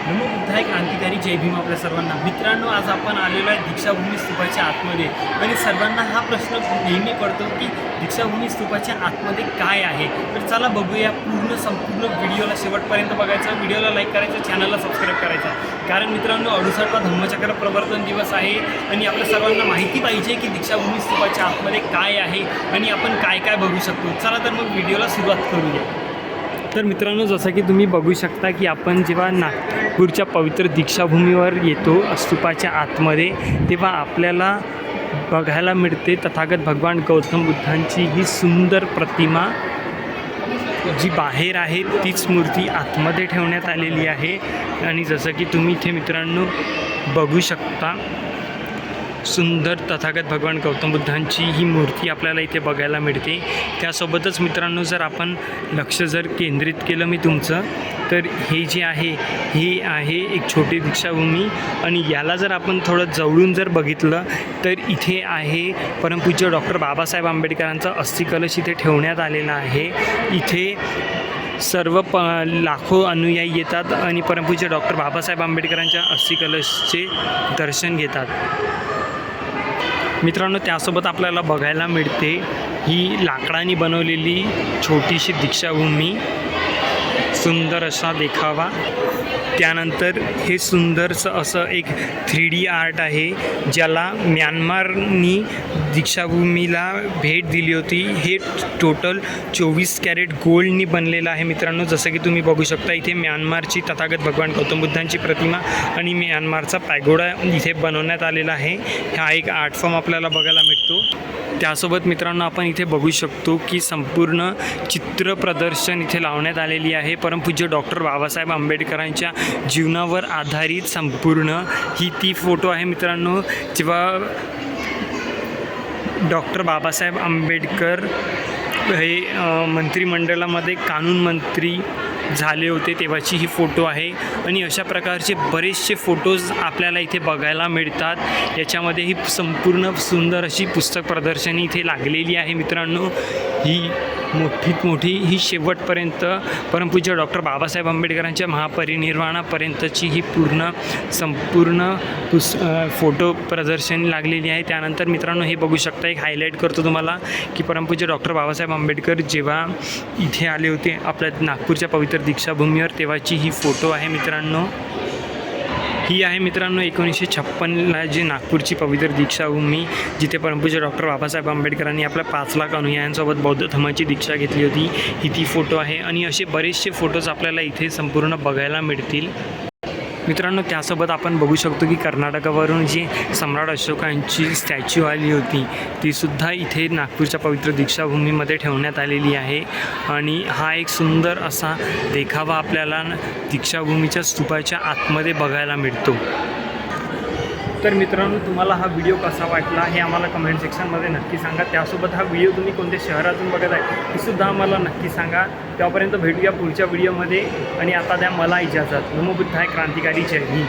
नमो बुद्धाय क्रांतिकारी जय भीम आपल्या सर्वांना. मित्रांनो, आज आपण आलेलो आहे दीक्षाभूमी स्तूपाच्या आतमध्ये आणि सर्वांना हा प्रश्न नेहमी पडतो की दीक्षाभूमी स्तूपाच्या आतमध्ये काय आहे. तर चला बघूया संपूर्ण व्हिडिओला शेवटपर्यंत बघायचं, व्हिडिओला लाईक करायचं, चॅनलला सबस्क्राईब करायचं. कारण मित्रांनो, 68वा धम्मचक्र प्रवर्तन दिवस आहे आणि आपल्या सर्वांना माहिती पाहिजे की दीक्षाभूमी स्तूपाच्या आतमध्ये काय आहे आणि आपण काय काय बघू शकतो. चला तर मग व्हिडिओला सुरुवात करूया. तर मित्रांनो, जसं की तुम्ही बघू शकता की आपण जेव्हा नागपूरच्या पवित्र दीक्षाभूमीवर येतो स्तूपाच्या आतमध्ये, तेव्हा आपल्याला बघायला मिळते तथागत भगवान गौतम बुद्धांची ही सुंदर प्रतिमा. जी बाहेर आहे तीच मूर्ती आतमध्ये ठेवण्यात आलेली आहे. आणि जसं की तुम्ही इथे मित्रांनो बघू शकता, सुंदर तथागत भगवान गौतम बुद्धांची ही मूर्ती आपल्याला इथे बघायला मिळते. त्यासोबतच मित्रांनो, जर आपण लक्ष केंद्रित केलं मी तुमचं, तर हे जे आहे ही आहे एक छोटी दीक्षाभूमी. आणि याला जर आपण थोडं जवळून जर बघितलं तर इथे आहे परमपूज्य डॉक्टर बाबासाहेब आंबेडकरांचा अस्थिकलश इथे ठेवण्यात आलेला आहे. इथे सर्व लाखो अनुयायी येतात आणि परमपूज्य डॉक्टर बाबासाहेब आंबेडकरांच्या अस्थिकलशचे दर्शन घेतात. मित्रांनो, त्यासोबत आपल्याला बघायला मिळते ही लाकडाने बनवलेली छोटीशी दीक्षाभूमी, सुंदर असा देखावा. त्यानंतर हे सुंदरसं असं एक 3D आर्ट आहे, ज्याला म्यानमारनी दीक्षाभूमीला भेट दिली होती. हे टोटल 24 कॅरेट गोल्डनी बनलेलं आहे मित्रांनो. जसं की तुम्ही बघू शकता, इथे म्यानमारची तथागत भगवान गौतम बुद्धांची प्रतिमा आणि म्यानमारचा पॅगोडा इथे बनवण्यात आलेला आहे. हा एक आर्ट फॉर्म आपल्याला बघायला मिळतो. त्यासोबत मित्रांनो, आपण इथे बघू शकतो की संपूर्ण चित्र प्रदर्शन इथे लावण्यात आलेली आहे. परमपूज्य डॉक्टर बाबासाहेब आंबेडकरांच्या जीवनावर आधारित संपूर्ण ही ती फोटो आहे मित्रांनो. जेव्हा डॉक्टर बाबासाहेब आंबेडकर हे मंत्रिमंडळामध्ये कानून मंत्री झाले होते तेव्हाची ही फोटो आहे. आणि अशा प्रकारचे बरेचसे फोटोज आपल्याला इथे बघायला मिळतात. याच्यामध्ये ही संपूर्ण सुंदर अशी पुस्तक प्रदर्शनी इथे लागलेली आहे मित्रांनो. ही मोठीत मोठी ही शेवटपर्यंत परमपूज्य डॉक्टर बाबासाहेब आंबेडकरांच्या महापरिनिर्वाणापर्यंतची ही संपूर्ण फोटो प्रदर्शनी लागलेली आहे. त्यानंतर मित्रांनो, हे बघू शकता, एक हायलाईट करतो तुम्हाला की परमपूज्य डॉक्टर बाबासाहेब आंबेडकर जेव्हा इथे आले होते आपल्या नागपूरच्या पवित्र दीक्षाभूमीवर, तेव्हाची ही फोटो आहे मित्रांनो. ही आहे मित्रांनो 1956ला जी नागपूरची पवित्र दीक्षाभूमी, जिथे परमपूज्य डॉक्टर बाबासाहेब आंबेडकरांनी आपल्या 5 लाख अनुयायांसोबत बौद्ध धर्माची दीक्षा घेतली होती. ही ती फोटो आहे. आणि असे बरेचसे फोटोज आपल्याला इथे संपूर्ण बघायला मिळतील मित्रांनो. त्यासोबत आपण बघू शकतो की कर्नाटकावरून जी सम्राट अशोकांची स्टॅच्यू आली होती, तीसुद्धा इथे नागपूरच्या पवित्र दीक्षाभूमीमध्ये ठेवण्यात आलेली आहे. आणि हा एक सुंदर असा देखावा आपल्याला दीक्षाभूमीच्या स्तूपाच्या आतमध्ये बघायला मिळतो. तर मित्रांनो, तुम्हाला हा व्हिडिओ कसा वाटला हे आम्हाला कमेंट सेक्शनमध्ये नक्की सांगा. त्यासोबत हा व्हिडिओ तुम्ही कोणत्या शहरातून बघत आहे हे सुद्धा आम्हाला नक्की सांगा. त्यापर्यंत भेटूया पुढच्या व्हिडिओमध्ये. आणि आता द्या मला इजाजत. नमो बुद्धाय क्रांतिकारी जय भीम.